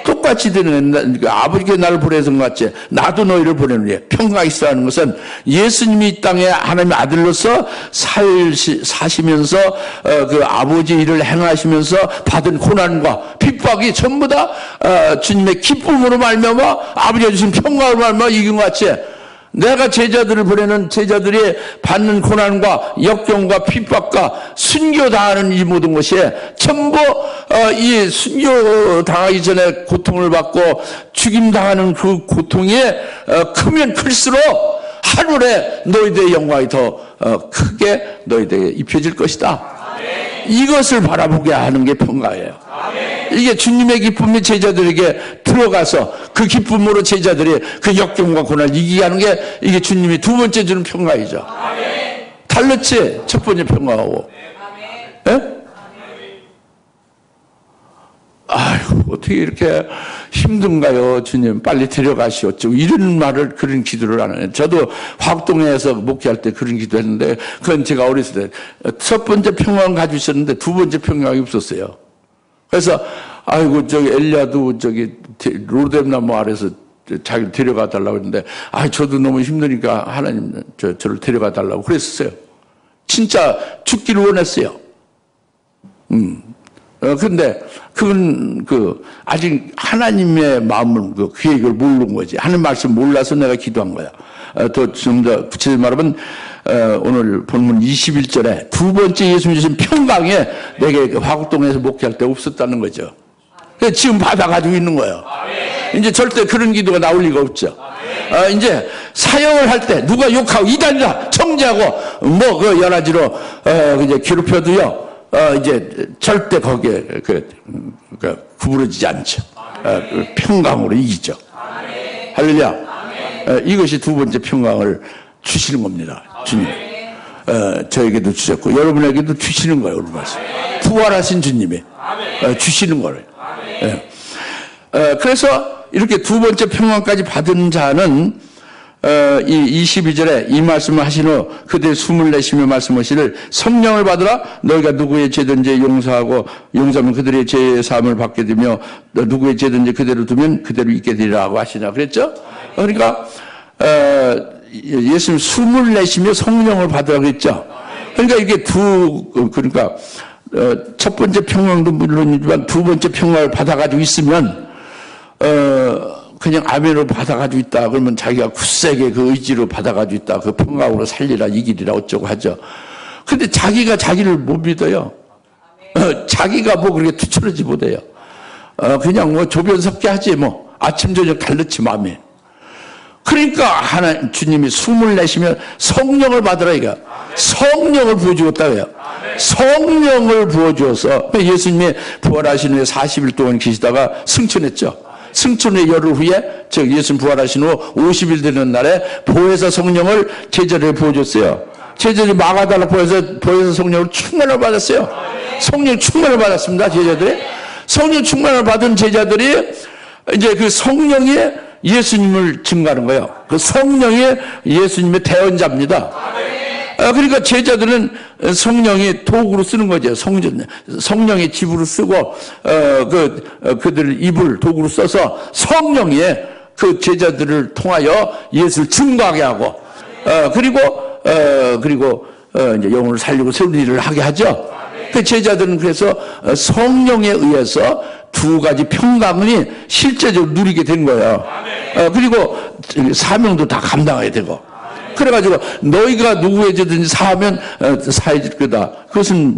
S1: 똑같이 되는 아버지께서 나를 보내신 것 같이 나도 너희를 보내느니 평강이 있으라는 것은 예수님이 이 땅에 하나님의 아들로서 사시면서 그 아버지 일을 행하시면서 받은 고난과 핍박이 전부 다 주님의 기쁨으로 말미암아 아버지가 주신 평강으로 말미암아 이긴 것 같이 내가 제자들을 보내는 제자들이 받는 고난과 역경과 핍박과 순교당하는 이 모든 것이 전부 이 순교당하기 전에 고통을 받고 죽임당하는 그 고통이 크면 클수록 하늘에 너희들의 영광이 더 크게 너희들에게 입혀질 것이다. 이것을 바라보게 하는 게 평강이에요. 이게 주님의 기쁨이 제자들에게 들어가서 그 기쁨으로 제자들이 그 역경과 고난을 이기게 하는 게 이게 주님이 두 번째 주는 평강이죠. 달랐지? 첫 번째 평강하고. 예? 아유, 어떻게 이렇게 힘든가요, 주님? 빨리 데려가시오. 이런 말을, 그런 기도를 안 해요. 저도 화곡동에서 목회할 때 그런 기도 했는데, 그건 제가 어렸을 때, 첫 번째 평강 가지고 있었는데, 두 번째 평강이 없었어요. 그래서, 아이고, 엘리야도 로뎀나무 아래서 자기를 데려가 달라고 했는데, 저도 너무 힘드니까 하나님, 저를 데려가 달라고 그랬었어요. 진짜 죽기를 원했어요. 근데 그건 아직 하나님의 마음을 계획을 모르는 거지. 하는 말씀 몰라서 내가 기도한 거야. 좀 더 구체적으로 말하면 오늘 본문 21절에 두 번째 예수님 주신 평강에 내게 화곡동에서 목회할 때 없었다는 거죠. 그래서 지금 받아가지고 있는 거예요. 이제 절대 그런 기도가 나올 리가 없죠. 이제 사역을 할 때 누가 욕하고 이단이다 정죄하고 여러 가지로 이제 괴롭혀도요. 이제 절대 거기에 구부러지지 않죠. 평강으로 이기죠. 할렐루야. 이것이 두 번째 평강을 주시는 겁니다. 주님. 저에게도 주셨고 여러분에게도 주시는 거예요. 오늘 말씀. 부활하신 주님이 주시는 거예요. 그래서 이렇게 두 번째 평강까지 받은 자는 이 22절에 이 말씀을 하신 후 그들 숨을 내쉬며 말씀하시를 성령을 받으라. 너희가 누구의 죄든지 용서하면 그들의 죄의 사함을 받게 되며 누구의 죄든지 그대로 두면 그대로 있게 되리라고 하시나 그랬죠. 그러니까 예수님 숨을 내쉬며 성령을 받으라 그랬죠. 그러니까 이게 그러니까 첫 번째 평강도 물론이지만 두 번째 평강을 받아가지고 있으면 그냥 아멘으로 받아가지고 있다. 그러면 자기가 굳세게 그 의지로 받아가지고 있다. 그 평강으로 살리라, 이기리라, 어쩌고 하죠. 근데 자기가 자기를 못 믿어요. 자기가 그렇게 투철하지 못해요. 그냥 조변 섞게 하지 아침, 저녁 달르치 마음에. 그러니까 주님이 숨을 내쉬면 성령을 받으라 이거. 성령을 부어주었다고요. 성령을 부어주어서 예수님이 부활하신 후에 40일 동안 계시다가 승천했죠. 승천의 열흘 후에 예수님 부활하신 후 50일 되는 날에 보혜사 성령을 제자들에게 부어줬어요. 제자들이 마가다락 보혜사 성령을 충만을 받았어요. 성령 충만을 받았습니다. 제자들이. 성령 충만을 받은 제자들이 이제 그 성령이 예수님을 증거하는 거예요. 그 성령이 예수님의 대언자입니다. 그러니까 제자들은 성령이 도구로 쓰는 거죠. 성령의 집으로 쓰고, 그들 입을 도구로 써서 성령이 그 제자들을 통하여 예수를 증거하게 하고, 그리고 이제 영혼을 살리고 새로운 일을 하게 하죠. 그 제자들은 그래서 성령에 의해서 두 가지 평강이 실제적으로 누리게 된 거예요. 그리고 사명도 다 감당해야 되고. 그래가지고 너희가 누구의 죄든지 사하면 사해질 거다. 그것은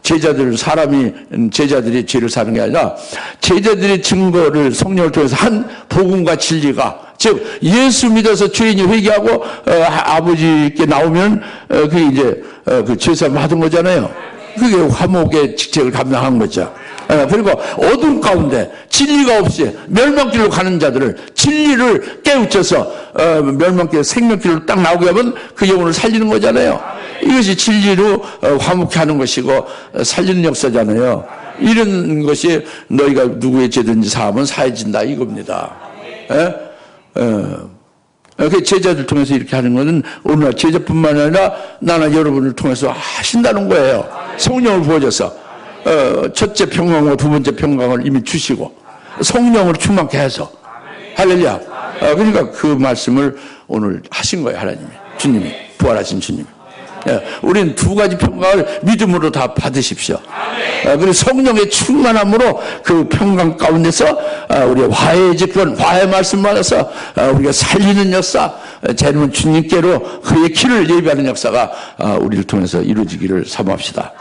S1: 제자들이 죄를 사는 게 아니라 제자들의 증거를 성령을 통해서 한 복음과 진리가 즉 예수 믿어서 죄인이 회개하고 아버지께 나오면 그게 이제 그 죄사함 받은 거잖아요. 그게 화목의 직책을 감당한 거죠. 그리고 어둠 가운데 진리가 없이 멸망길로 가는 자들을 진리를 깨우쳐서 멸망길 생명길로 딱 나오게 하면 그 영혼을 살리는 거잖아요. 이것이 진리로 화목케 하는 것이고 살리는 역사잖아요. 이런 것이 너희가 누구의 죄든지 사하면 사해진다 이겁니다. 그 제자들 통해서 이렇게 하는 것은 오늘날 제자뿐만 아니라 나나 여러분을 통해서 하신다는 거예요. 성령을 부어줘서 첫째 평강과 두 번째 평강을 이미 주시고 성령을 충만케 해서 할렐루야. 그러니까 그 말씀을 오늘 하신 거예요. 하나님이, 주님이, 부활하신 주님이. 우리는 두 가지 평강을 믿음으로 다 받으십시오. 그리고 성령의 충만함으로 그 평강 가운데서 우리가 화해의 직분, 화해 말씀 받아서 우리가 살리는 역사, 재림은 주님께로 그의 길을 예비하는 역사가 우리를 통해서 이루어지기를 사모합시다.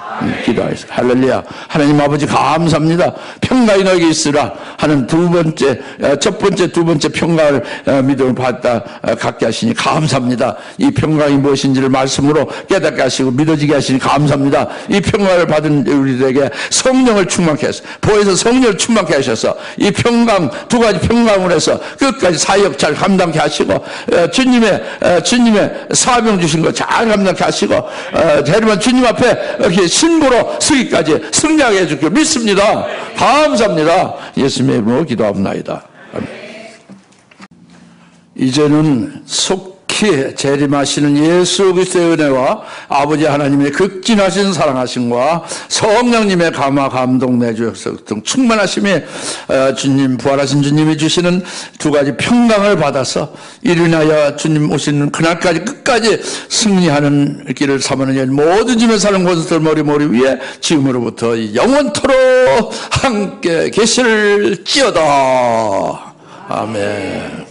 S1: 기도하겠습니다. 할렐루야. 하나님 아버지 감사합니다. 평강이 너에게 있으라 하는 첫 번째, 두 번째 평강을 믿음을 받다 갖게 하시니 감사합니다. 이 평강이 무엇인지를 말씀으로 깨닫게 하시고 믿어지게 하시니 감사합니다. 이 평강을 받은 우리들 그들에게 성령을 충만케 하셔서 보혜사 성령을 충만케 하셔서 이 평강 두 가지 평강을 해서 끝까지 사역 잘 감당케 하시고 주님의 사명 주신 거 잘 감당케 하시고 대리만 주님 앞에 이렇게 신부로 서기까지 승리하게 해주길 믿습니다. 감사합니다. 예수님의 이름으로 기도합니다. 아멘. 이제는 속히 재림하시는 예수 그리스도의 은혜와 아버지 하나님의 극진하신 사랑하심과 성령님의 감화 감동 내주셔서 충만하심이 주님 부활하신 주님이 주시는 두 가지 평강을 받아서 이를 인하여 주님 오시는 그날까지 끝까지 승리하는 길을 삼는 모든 주님의 사는 곳을 머리 위에 지금으로부터 영원토록 함께 계실지어다. 아멘.